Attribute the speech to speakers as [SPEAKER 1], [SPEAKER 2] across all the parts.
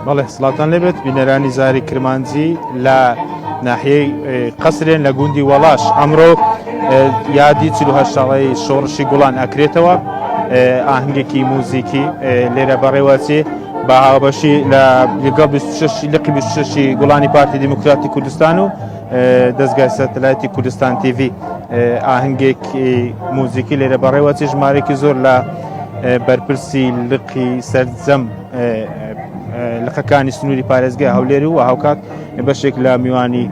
[SPEAKER 1] بەڵێ سڵاتان لێبێت بینەرانی زاری کرمانجی لە ناحیەی قەسرێن لە گوندی وەڵاش ئەمڕۆ یادی 48 ساڵەی شۆڕشی گوڵان ئەکرێتەوە ئاهنگێکی موزیکی لێرە بەڕێوەچێ بە هاوبەشی لەگەڵ 26 گوڵانی پارتی دیموکراتی کوردستان و دەستگای سەتەلایتی کوردستان تیڤ ئاهنگێکی موزیکی لێرە بەڕێوەچێ ژمارێکی زۆر لە بەرپرسی لقی سەرجەم لقەکانی سنووری پارێزگای هەولێر و هاوکات بەشێک لە میوانی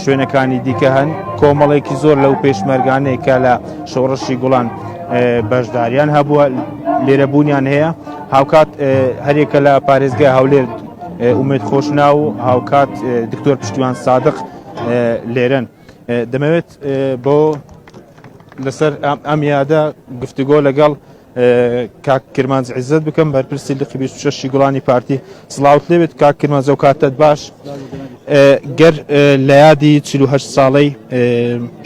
[SPEAKER 1] شوێنەکانی دیکە هەن کۆمەڵێکی زۆر لەو پێشمەرگانەیە کە لە شۆڕشی گوڵان بەشداریان هەبووە لێرەبوونیان هەیە هاوکات هەرێکە لە پارێزگای هەولێر ئومێد خۆشنا و هاوکات دکتۆر پشتیوان سادق لێرەن دەمەوێت بۆ لەسەر ئەم یادە گفتوگۆ لەگەڵ کاک کرمانج عیزت بکەم بەرپرسی لقی 26 گوڵانی پارتی سڵاوت لێبێت کاک کرمانج و کاتت باش گەر لە یادی 48 ساڵەی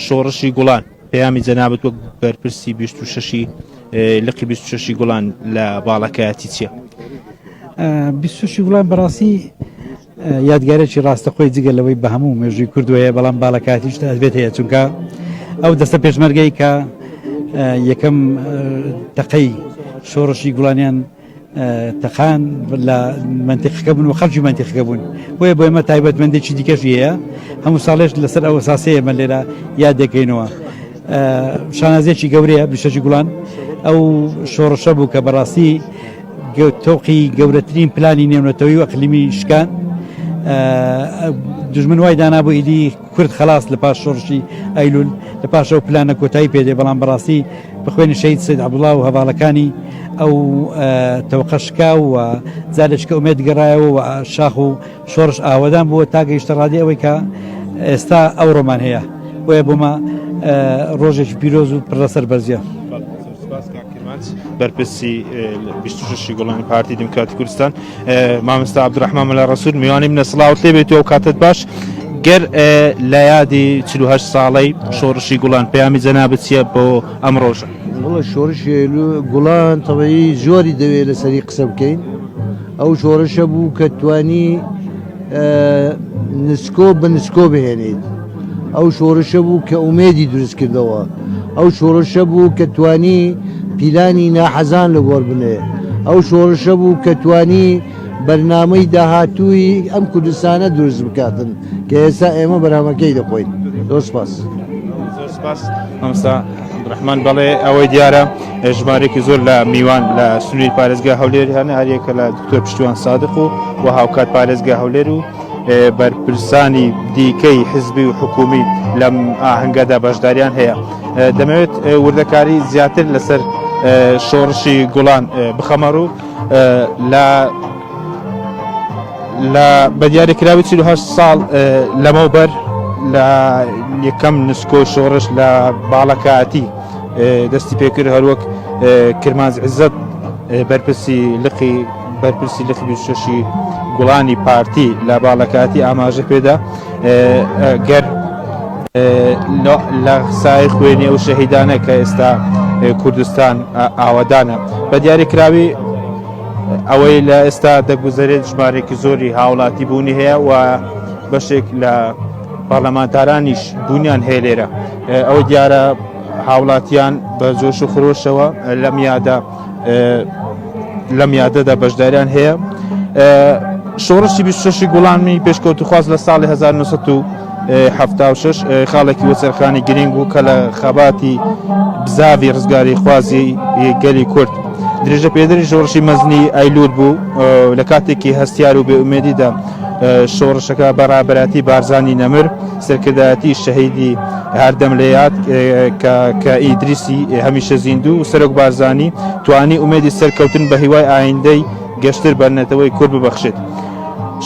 [SPEAKER 1] شۆڕشی گوڵان پەیامی جەنابەت وەک بەرپرسی 26 لقی 26 گوڵان لە باڵەکایەتی چییە؟
[SPEAKER 2] 26 گوڵان بەڕاستی یادگارێکی ڕاستەخۆی جگە لەوەی بە هەموو مێژووی کردووەیە بەڵام باڵەکایەتیش دەبێت هەیە چونکە ئەو دەستە پێشمەرگەی کە یەکەم تەقەی شۆڕشی گوڵانیان تەقان لە منتیقەکە بوون و خەڵکی منتیقەکە بوون بۆیە بۆ ئێمە تایبەتمەندێکی دیکەشی هەیە هەموو ساڵێش لەسەر ئەو ئەساسەیە ئێمە لێرە یاد دەکەینەوە شانازێکی گەورەیە 26 گوڵان ئەو شۆڕشە بوو کە بەڕاستی تۆقی گەورەترین پلانی نێونەتەوەی و ئەقلیمی شکان دژمن وای دانابوو ئیدی کورد خلاص لە پاش شۆڕشی ئەیلول لە پاش ئەو پلانە کۆتایی پێدێ بەڵام بەڕاستی بخوێنی شەید سید عەبدوڵڵا و هەواڵەکانی ئەو تەوقەشکا و جارێککە ئومێد گەڕایەوە و شاخ و شۆڕش ئاوەدان بووە تا گەیشتە ڕادی ئەوەی کە ئێستا ئەو ڕۆمان هەیە بۆیە بۆمە ڕۆژێکی پیرۆز و پڕەسەر بەرزیە
[SPEAKER 1] بەرپرسی 26 گوڵانی پارتی دیموکراتی کوردستان مامۆستا عەبدوڕەحمان مەلا ڕەسوول میوانی منە سڵاوت لێبێت و کاتت باش گەر لە یادی 48 ساڵەی شۆڕشی گوڵان پەیامی جەنابەت چییە بۆ ئەم ڕۆژە؟
[SPEAKER 3] وڵا شۆڕشی گوڵان تەوەی زۆری دەوێت لەسەری قسە بکەین ئەو شۆڕشە بوو کە توانی نسکۆ بە نسکۆ بهێنیت ئەو شۆڕشە بوو کە ئومێدی دروست کردەوە ئەو شۆڕشە بوو کە توانی پیلانی ناحەزان لە گۆڕ بنێ ئەو شۆڕشە بوو کە توانی بەرنامەی داهاتووی ئەم کوردستانە دروست بکاتن کە ئێستا ئێمە بەرامەکەی دەخۆین زۆر سپاس
[SPEAKER 1] مامۆستا عەبدوڕەحمان بەڵێ ئەوەی دیارە ژمارێکی زۆر لە میوان لە سنووری پارێزگای هەولێر هەن هەریەکە لە دکتۆر پشتیوان سادق و هاوکات پارێزگای هەولێر و بەرپرسانی دیکەی حزبی و حکومی لەم ئاهەنگەدا بەشداریان هەیە دەمەوێت وردەکاری زیاتر لەسەر شۆڕشی گوڵان بخەمەڕ و لە بەدیاریکراوی 48 ساڵ لەمەوبەر لە یەکەم نسکۆ شۆڕش لە باڵەکایەتی دەستی پێکرد هەروەک کرمانج عیزت بەرپرسی لقی 26 گوڵانی پارتی لە باڵەکایەتی ئاماژە پێدا گەر لە سای خوێنی ئەو شەهیدانە کە ئێستا کوردستان ئاوەدانە بە دیاریکراوی ئەوەی لە ئێستا دەگوزارێت ژمارێکی زۆری هاوڵاتی بوونی هەیە و بەشێک لە پارلەمانتارانیش بوونیان هەیە لێرە ئەوە دیارە هاوڵاتیان بە جۆش و خرۆشەوە لەم یادەدا بەشداریان هەیە شۆڕشی 26 گوڵانی پێشکەوتوخواست لە ساڵی 1976 خاڵێکی وەسەرخانی گرنگ بوو کە لە خەباتی بزاوی ڕزگاری خوازی گەلی کورد درێژە پێدەری شۆڕشی مەزنی ئەیلول بوو لە کاتێکی هەستیار و بێئومێدیدا شۆڕشەکە بەڕابەتی بارزانی نەمر سەرکردایەتی شەهیدی هەردەم لە یاد کە ئیدریسی هەمیشە زیندوو و سەرۆک بارزانی توانی ئومێدی سەرکەوتن بە هیوای ئایندەی گەشتر بەرنێتەوەی کورد ببەخشێت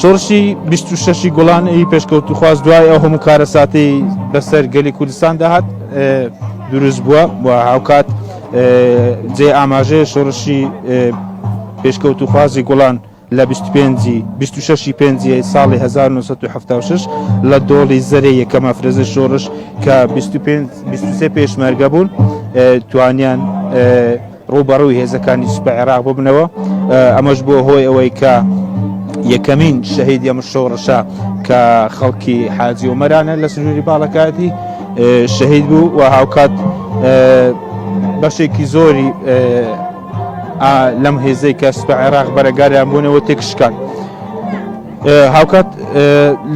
[SPEAKER 1] شۆڕشی 26 گوڵانی پێشکەوتوخواست دوای ئەو هەموو کارەساتی بەسەر گەلی کوردستان داهات دروست بووە و هاوکات جێ ئاماژەیە شۆڕشی پێشکەوتوخوازی گوڵان لە 26 پێنجی ساڵی 1976 لە دۆڵی زەرەی یەکەم ئەفرەزە شۆڕش کە 23 پێشمەرگە بوون توانیان ڕووبەڕووی هێزەکانی سوپای عێراق ببنەوە ئەمەش بۆ هۆی ئەوەی کە یەکەمین شەهید ئەم شۆڕشە کە خەڵکی حاجی ئۆمەرانە لە سنووری باڵەکاتی شەهید بوو و هاوکات بەشێکی زۆری لەم هێزەی کە سوپای عێراق بەرەگاریان بوونەوە تێکشکان. هاوکات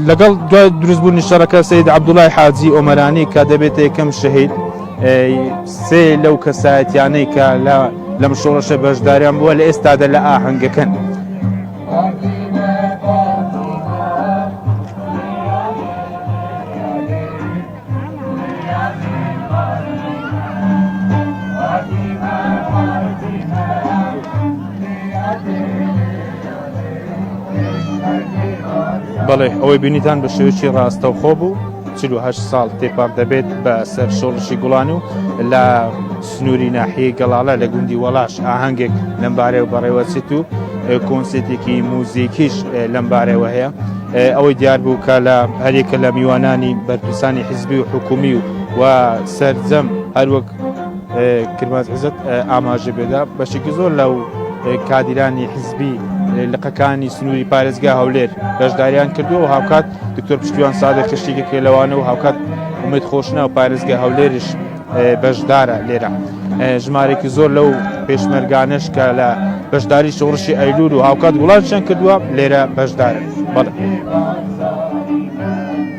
[SPEAKER 1] لەگەڵ دوای دروستبوونی شەڕەکە سەید عەبدوڵای حاجی ئۆمەرانی کە دەبێتە یەکەم شەهید، سێ لەو کەسایەتیانەی کە لەم شۆڕشە بەشداریان بووە لە ئێستادا لە ئاهەنگەکەن. بەڵێ ئەوەی بینیتان بە شێوەیەکی ڕاستەوخۆ بوو 48 ساڵ تێپار دەبێت بە سەر شۆڕشی گوڵان و لە سنووری ناحیەی گەڵاڵە لە گوندی وەڵاش ئاهەنگێک لەم بارەیە بەڕێوەچێت و کۆنسێتێکی موزیکیش لەم بارەوە هەیە. ئەوەی دیار بوو کە لە هەرێکە لە میوانانی بەرپرسانی حیزبی و حکومی و سەرجەم هەروەک کرماز عزت ئاماژە بێدا بەشێکی زۆر لەو کادیرانی حیزبی لقەکانی سنووری پارێزگا هەولێر بەشداریان کردووە و هاوکات دکتۆر پشتیوان سادق خشتێکێکی لەوانە و هاوکات ئومێد خۆشنە و پارێزگا هەولێرش بەشدارە لێرە. ژمارێکی زۆر لەو پێشمەرگانش کە لە بەشداری شۆڕشی ئەیلول و هاوکات وڵاتیان کردووە لێرە بەشدارن. بەڵێ